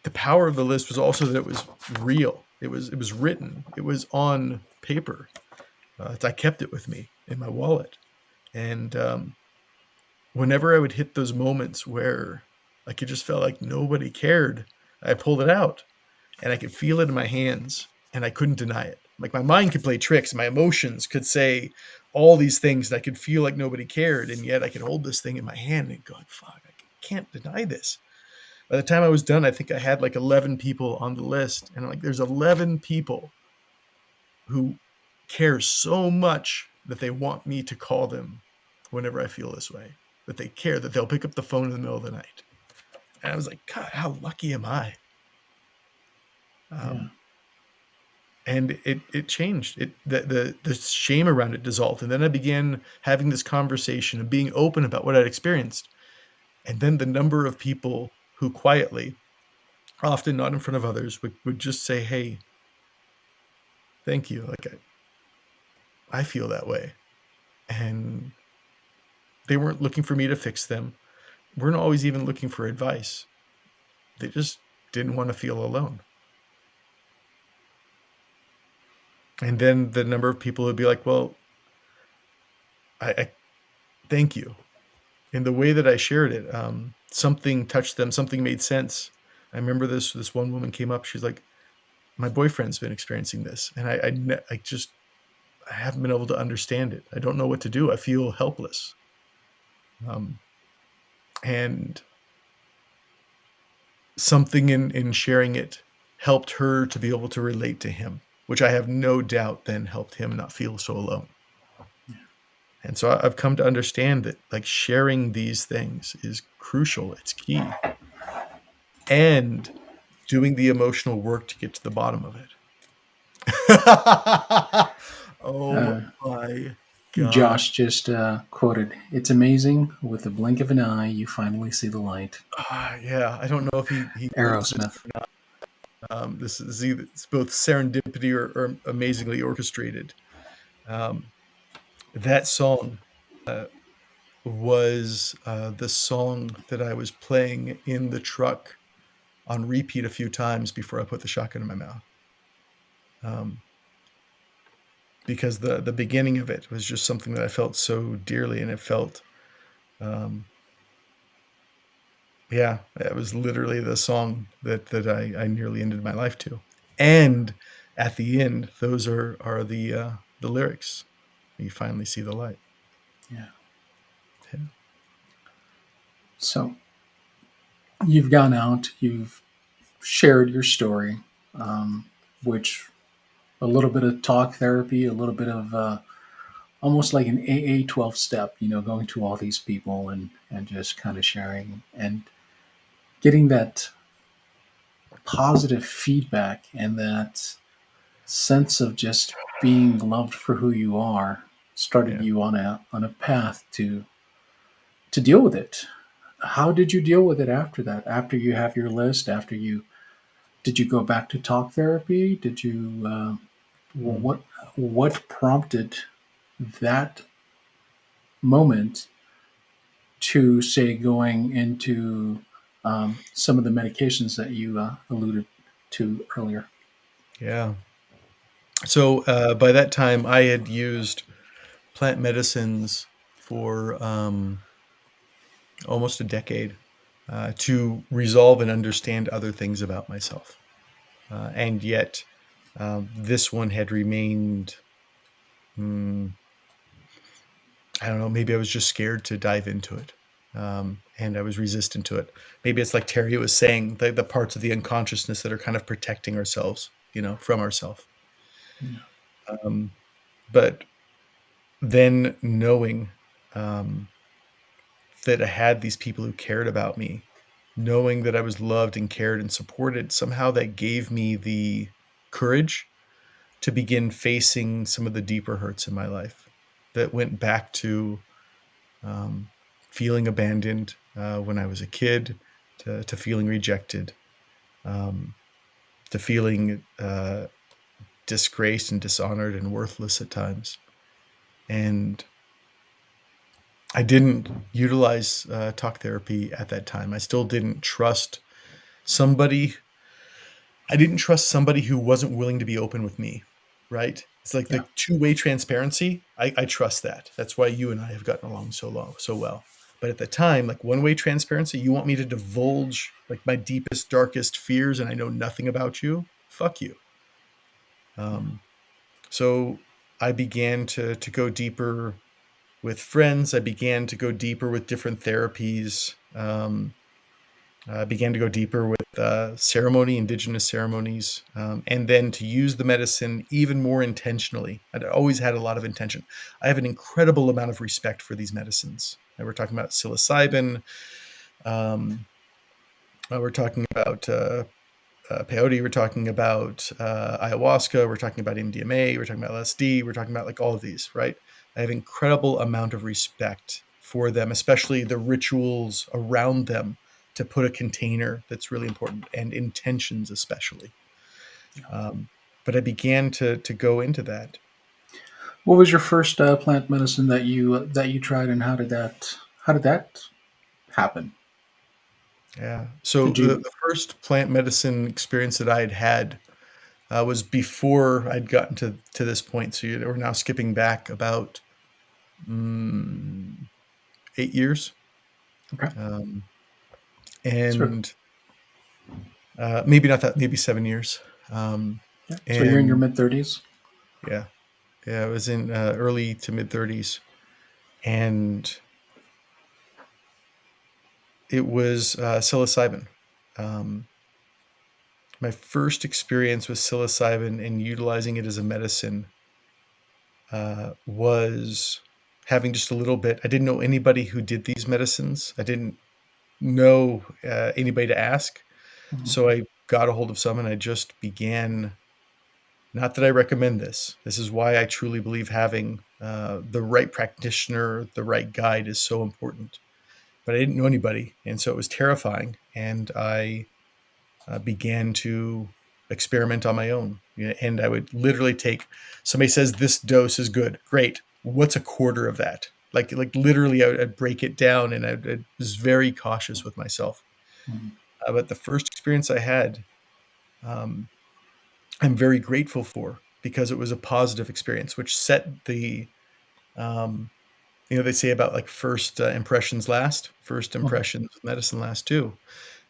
the power of the list was also that it was real. It was written. It was on paper. I kept it with me in my wallet. And whenever I would hit those moments where like it just felt like nobody cared, I pulled it out and I could feel it in my hands and I couldn't deny it. Like my mind could play tricks, my emotions could say all these things, and I could feel like nobody cared, and yet I could hold this thing in my hand and go, "Fuck, I can't deny this." By the time I was done, I think I had like 11 people on the list, and I'm like, "There's 11 people who care so much that they want me to call them whenever I feel this way, that they care, that they'll pick up the phone in the middle of the night." And I was like, "God, how lucky am I?"
Yeah.
Um, and it changed. The shame around it dissolved, and then I began having this conversation and being open about what I'd experienced. And then the number of people who quietly, often not in front of others, would just say, "Hey, thank you. Like I feel that way," and they weren't looking for me to fix them. Weren't always even looking for advice. They just didn't want to feel alone. And then the number of people would be like, "Well, I thank you." In the way that I shared it, something touched them, something made sense. I remember this one woman came up. She's like, "My boyfriend's been experiencing this, and I haven't been able to understand it. I don't know what to do. I feel helpless." Um, and something in sharing it helped her to be able to relate to him, which I have no doubt then helped him not feel so alone. And so I've come to understand that like sharing these things is crucial. It's key. And doing the emotional work to get to the bottom of it. Oh
Uh,
my God.
Josh just quoted, "It's amazing. With the blink of an eye, you finally see the light."
Yeah, I don't know if he knows this
Aerosmith.
or not. This is either it's both serendipity or amazingly orchestrated. Um, that song was the song that I was playing in the truck on repeat a few times before I put the shotgun in my mouth. Um, because the beginning of it was just something that I felt so dearly, and it felt, um, yeah, it was literally the song that I nearly ended my life to. And at the end, those are the lyrics. You finally see the light.
Yeah.
Yeah.
So you've gone out, you've shared your story, which a little bit of talk therapy, a little bit of almost like an AA 12 step, going to all these people and just kind of sharing and getting that positive feedback and that sense of just being loved for who you are started
Yeah.
you on a path to deal with it. How did you deal with it after that? After you have your list, after you did you go back to talk therapy? Did you
Mm.
what what prompted that moment to say going into some of the medications that you alluded to earlier?
Yeah. So by that time, I had used plant medicines for almost a decade to resolve and understand other things about myself. And yet, this one had remained, mm, I don't know, maybe I was just scared to dive into it. And I was resistant to it. Maybe it's like Terry was saying, the parts of the unconsciousness that are kind of protecting ourselves, from ourselves.
Yeah.
But then knowing um, that I had these people who cared about me, knowing that I was loved and cared and supported, somehow that gave me the courage to begin facing some of the deeper hurts in my life. that went back to um, feeling abandoned when I was a kid, to feeling rejected, um, to feeling disgraced and dishonored and worthless at times. And I didn't utilize talk therapy at that time. I still didn't trust somebody. I didn't trust somebody who wasn't willing to be open with me, right? It's like
Yeah.
the two-way transparency. I trust that. That's why you and I have gotten along so well. But at the time, like one-way transparency, you want me to divulge like my deepest, darkest fears, and I know nothing about you. Fuck you. Um, so I began to go deeper with friends. I began to go deeper with different therapies. I began to go deeper with ceremony, indigenous ceremonies, and then to use the medicine even more intentionally. I'd always had a lot of intention. I have an incredible amount of respect for these medicines. And we're talking about psilocybin. Um, we're talking about peyote. We're talking about ayahuasca. We're talking about MDMA. We're talking about LSD. We're talking about like all of these, right? I have incredible amount of respect for them, especially the rituals around them to put a container that's really important, and intentions especially. Um, but I began to go into that.
What was your first plant medicine that you tried, and how did that happen?
Yeah. So
Did you?
the first plant medicine experience that I had had was before I'd gotten to this point. So we're now skipping back about mm, 8 years,
Okay.
um,
So
and maybe not that, maybe 7 years. Um,
yeah. So you're in your
and
mid-30s.
yeah, yeah, I was in early to mid 30s, and it was psilocybin. Um, my first experience with psilocybin and utilizing it as a medicine was having just a little bit. I didn't know anybody who did these medicines. I didn't know anybody to ask.
Mhm.
So I got a hold of some and I just began. Not that I recommend this. This is why I truly believe having the right practitioner, the right guide is so important. But I didn't know anybody. And so it was terrifying. And I began to experiment on my own. And I would literally take, somebody says this dose is good. Great. What's a quarter of that? Like literally, I'd break it down, and I was very cautious with myself.
Mhm.
But the first experience I had, um, I'm very grateful for, because it was a positive experience, which set the, um, they say about like first impressions last, first
Mhm.
impressions of medicine last too.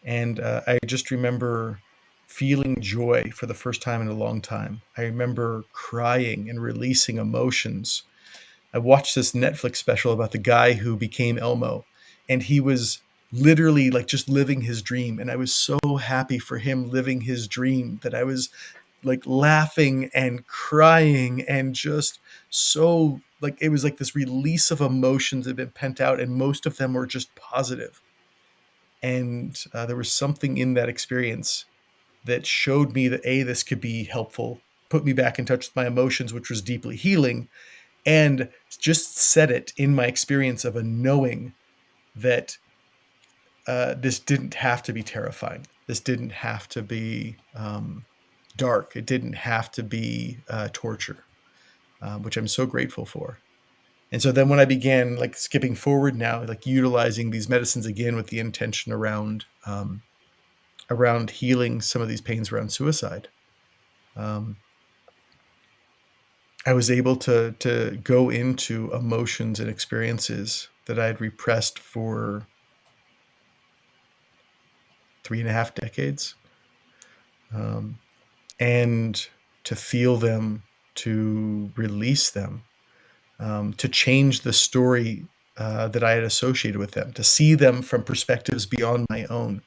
And I just remember feeling joy for the first time in a long time. I remember crying and releasing emotions. I watched this Netflix special about the guy who became Elmo, and he was literally like just living his dream. And I was so happy for him living his dream that I was like laughing and crying, and just so like it was like this release of emotions that had been pent out, and most of them were just positive. And there was something in that experience that showed me that this could be helpful, put me back in touch with my emotions, which was deeply healing, and just set it in my experience of a knowing that this didn't have to be terrifying. This didn't have to be dark. It didn't have to be torture, which I'm so grateful for. And so then when I began like skipping forward now, like utilizing these medicines again with the intention around healing some of these pains around suicide, um, I was able to go into emotions and experiences that I had repressed for 3.5 decades, um, and to feel them, to release them, to change the story that I had associated with them, to see them from perspectives beyond my own,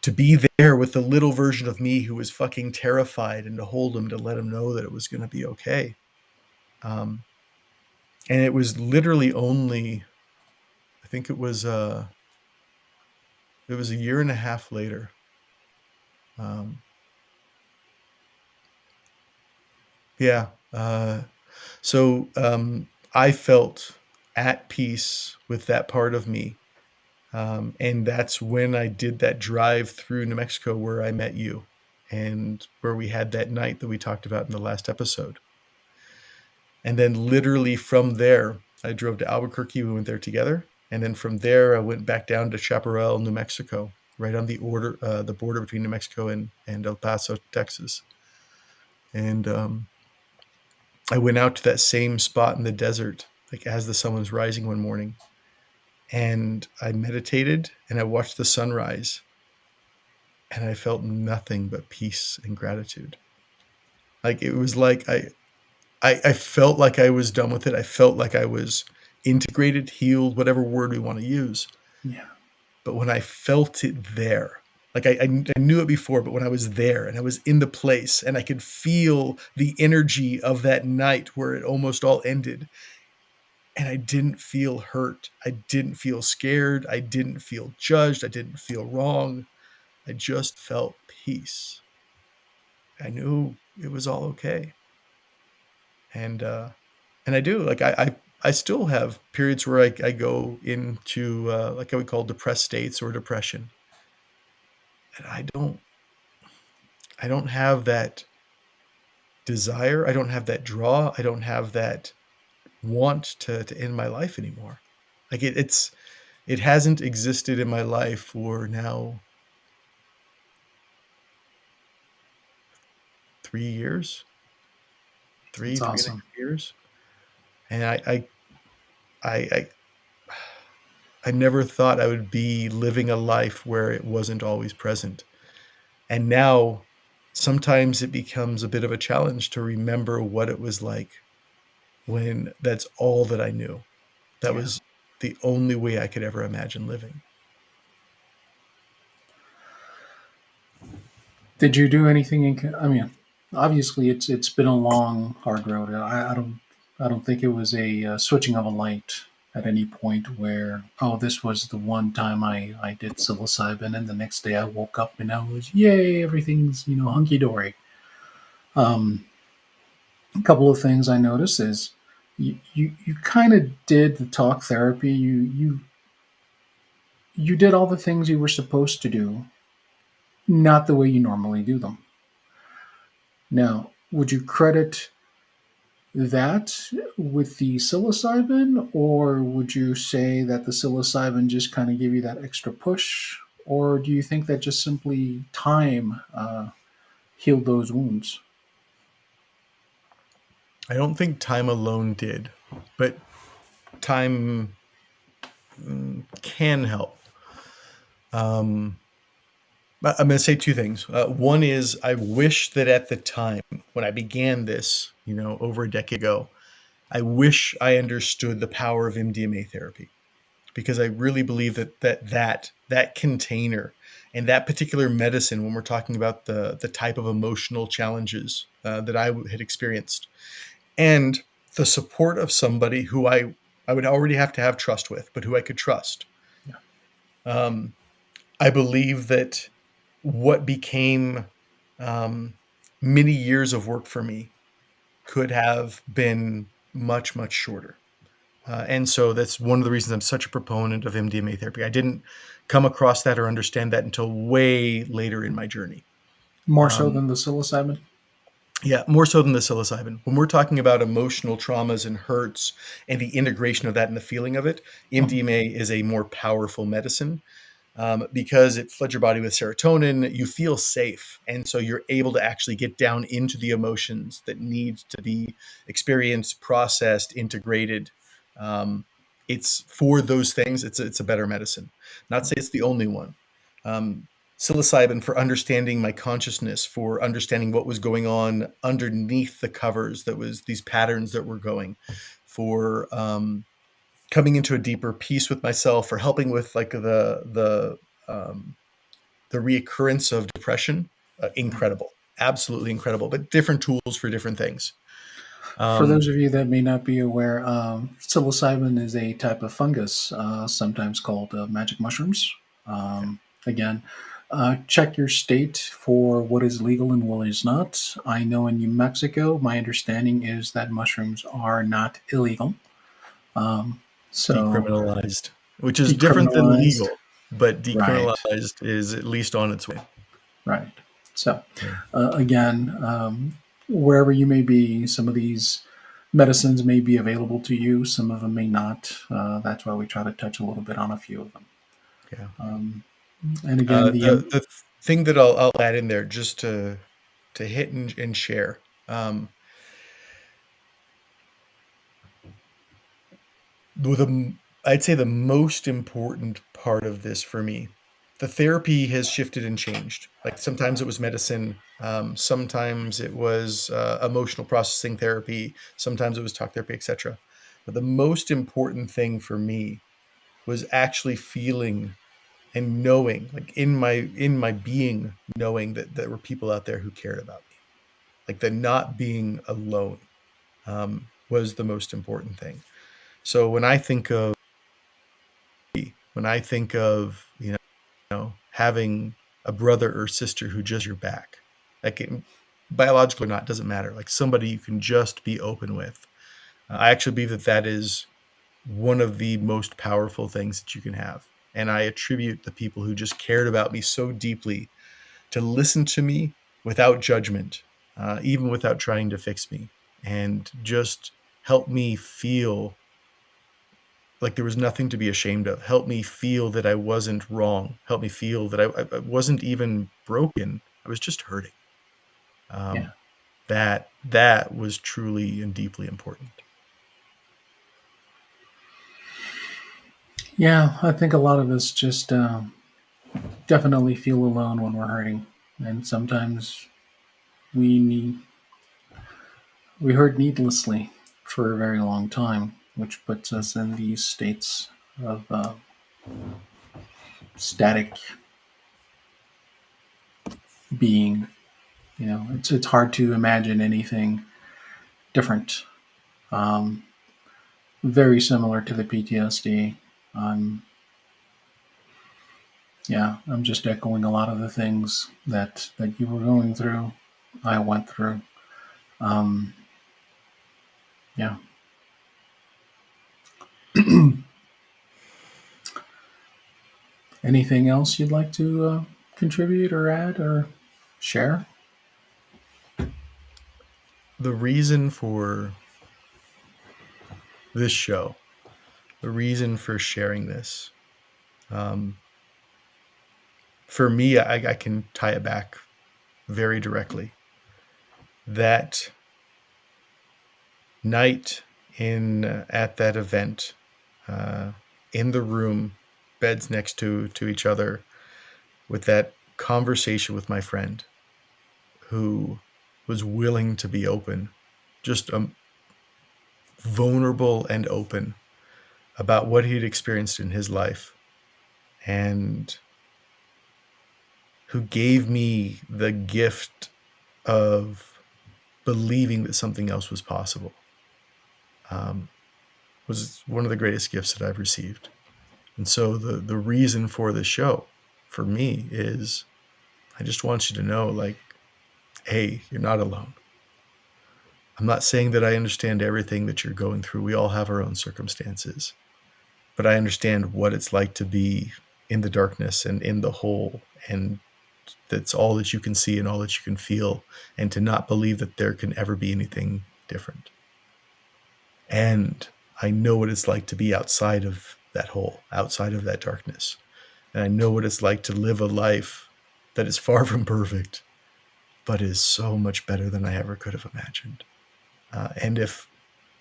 to be there with the little version of me who was fucking terrified, and to hold him, to let him know that it was going to be okay. Um, and it was literally only, I think it was a year and a half later. Um, yeah. So I felt at peace with that part of me. And that's when I did that drive through New Mexico where I met you and where we had that night that we talked about in the last episode. And then literally from there, I drove to Albuquerque. We went there together. And then from there, I went back down to Chaparral, New Mexico, right on the border between New Mexico and El Paso, Texas. And I went out to that same spot in the desert, like as the sun was rising one morning. And I meditated and I watched the sunrise. And I felt nothing but peace and gratitude. Like it was like I felt like I was done with it. I felt like I was integrated, healed, whatever word we want to use.
Yeah.
But when I felt it there, like I knew it before, but when I was there and I was in the place and I could feel the energy of that night where it almost all ended, and I didn't feel hurt. I didn't feel scared. I didn't feel judged. I didn't feel wrong. I just felt peace. I knew it was all okay. And I do like I still have periods where I go into like I would call depressed states or depression, and I don't have that desire. I don't have that draw. I don't have that want to end my life anymore. Like it hasn't existed in my life for now 3 years,
That's
three and a
awesome.
half years, and I I never thought I would be living a life where it wasn't always present. And now sometimes it becomes a bit of a challenge to remember what it was like when that's all that I knew. That
Yeah.
was the only way I could ever imagine living.
Did you do anything I mean, obviously it's been a long, hard road. I don't think it was a switching of a light at any point where, oh, this was the one time I did psilocybin, and the next day I woke up and I was, yay, everything's hunky dory. Um, a couple of things I noticed is you kind of did the talk therapy. You did all the things you were supposed to do, not the way you normally do them. Now, would you credit that with the psilocybin, or would you say that the psilocybin just kind of give you that extra push, or do you think that just simply time healed those wounds?
I don't think time alone did, but time can help. Um, I'm going to say two things. One is I wish that at the time when I began this, over a decade ago, I wish I understood the power of MDMA therapy because I really believe that container and that particular medicine, when we're talking about the type of emotional challenges that I had experienced, and the support of somebody who I would already have to have trust with, but who I could trust.
Yeah.
Um, I believe that what became um, many years of work for me could have been much, much shorter. And so that's one of the reasons I'm such a proponent of MDMA therapy. I didn't come across that or understand that until way later in my journey.
More so
Um,
than the psilocybin?
yeah, more so than the psilocybin. When we're talking about emotional traumas and hurts and the integration of that and the feeling of it,
Mhm.
MDMA is a more powerful medicine because it floods your body with serotonin. You feel safe. And so you're able to actually get down into the emotions that need to be experienced, processed, integrated. Um, it's for those things, it's a better medicine. Not to say it's the only one. Um, Psilocybin for understanding my consciousness, for understanding what was going on underneath the covers, that was these patterns that were going, for coming into a deeper peace with myself, or helping with like um, the reoccurrence of depression. Incredible, absolutely incredible, but different tools for different things.
For
Um,
those of you that may not be aware, psilocybin is a type of fungus, sometimes called magic mushrooms. Again, check your state for what is legal and what is not. I know in New Mexico, my understanding is that mushrooms are not illegal. So
Decriminalized, which is different than
decriminalized,
legal, but
right,
decriminalized is at least on its way.
right. So
Yeah.
again, wherever you may be, some of these medicines may be available to you, some of them may not. That's why we try to touch a little bit on a few of them.
Yeah.
Um, and again,
The thing that I'll add in there just to hit and share. With I'd say the most important part of this for me, the therapy has shifted and changed. Like sometimes it was medicine, sometimes it was emotional processing therapy, sometimes it was talk therapy, etc. But the most important thing for me was actually feeling and knowing, like in my being, knowing that there were people out there who cared about me. Like the not being alone was the most important thing. So when I think of having a brother or sister who just your back, like biological or not, doesn't matter. Like somebody you can just be open with. I actually believe that that is one of the most powerful things that you can have. And I attribute the people who just cared about me so deeply to listen to me without judgment, even without trying to fix me, and just help me feel like there was nothing to be ashamed of. Help me feel that I wasn't wrong. Help me feel that I wasn't even broken. I was just hurting.
yeah,
Um, that was truly and deeply important.
yeah, I think a lot of us just definitely feel alone when we're hurting, and sometimes we need we hurt needlessly for a very long time, which puts us in these states of static being. You know, it's hard to imagine anything different. Um, Very similar to the PTSD. I'm Yeah, I'm just echoing a lot of the things that you were going through. I went through. Um, yeah. Anything else you'd like to contribute or add or share?
The reason for this show, the reason for sharing this, um, for me, I can tie it back very directly. That night in at that event, uh, in the room, beds next to each other, with that conversation with my friend who was willing to be open, just vulnerable and open about what he'd experienced in his life, and who gave me the gift of believing that something else was possible, um, was one of the greatest gifts that I've received. And so the reason for the show for me is I just want you to know, like, hey, you're not alone. I'm not saying that I understand everything that you're going through. We all have our own circumstances, but I understand what it's like to be in the darkness and in the hole, and that's all that you can see and all that you can feel, and to not believe that there can ever be anything different. And I know what it's like to be outside of that hole, outside of that darkness. And I know what it's like to live a life that is far from perfect, but is so much better than I ever could have imagined. And if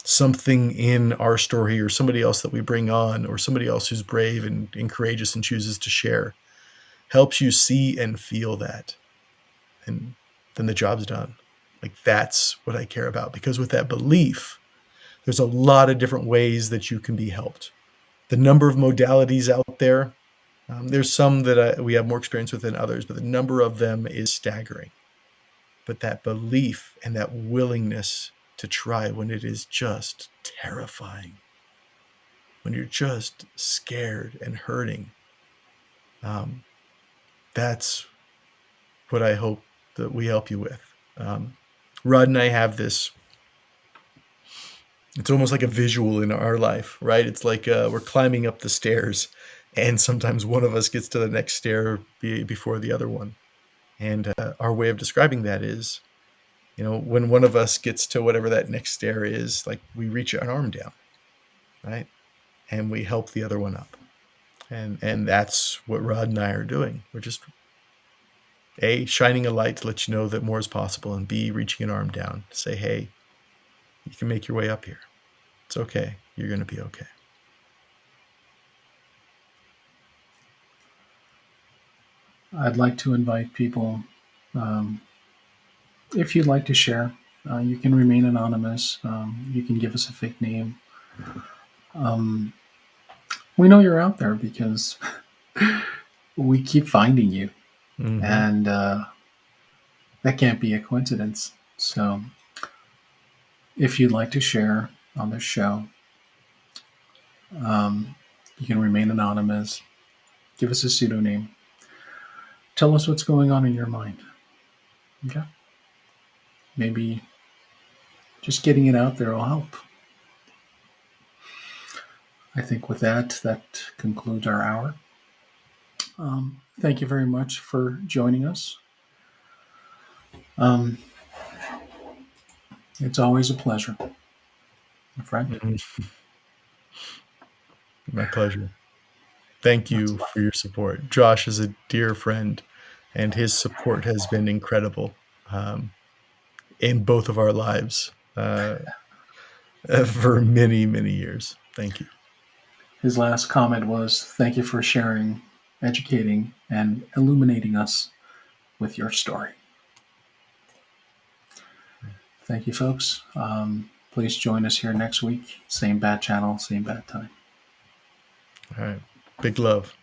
something in our story or somebody else that we bring on or somebody else who's brave and courageous and chooses to share helps you see and feel that, and then the job's done. Like that's what I care about, because with that belief, there's a lot of different ways that you can be helped. The number of modalities out there, there's some that we have more experience with than others, but the number of them is staggering. But that belief and that willingness to try when it is just terrifying, when you're just scared and hurting, um, that's what I hope that we help you with. Um, Rudd and I have this It's almost like a visual in our life, right? It's like we're climbing up the stairs, and sometimes one of us gets to the next stair before the other one. And our way of describing that is, when one of us gets to whatever that next stair is, like we reach an arm down, right? And we help the other one up. And that's what Rod and I are doing. We're just A, shining a light to let you know that more is possible, and B, reaching an arm down to say, hey, you can make your way up here. It's okay. You're going to be okay.
I'd like to invite people, um, if you'd like to share, you can remain anonymous. You can give us a fake name. Um, we know you're out there because we keep finding you,
Mm-hmm.
and that can't be a coincidence. So, if you'd like to share on this show, um, you can remain anonymous. Give us a pseudonym. Tell us what's going on in your mind. Okay? Maybe just getting it out there will help. I think with that, that concludes our hour. Thank you very much for joining us. Um, it's always a pleasure, my friend.
Mm-hmm. My pleasure. Thank
Lots
you
of
for
love.
your support. Josh is a dear friend, and his support has been incredible in both of our lives for many, many years. Thank you.
His last comment was, "Thank you for sharing, educating, and illuminating us with your story." Thank you, folks. Please join us here next week. Same bad channel, same bad time.
All right. Big love.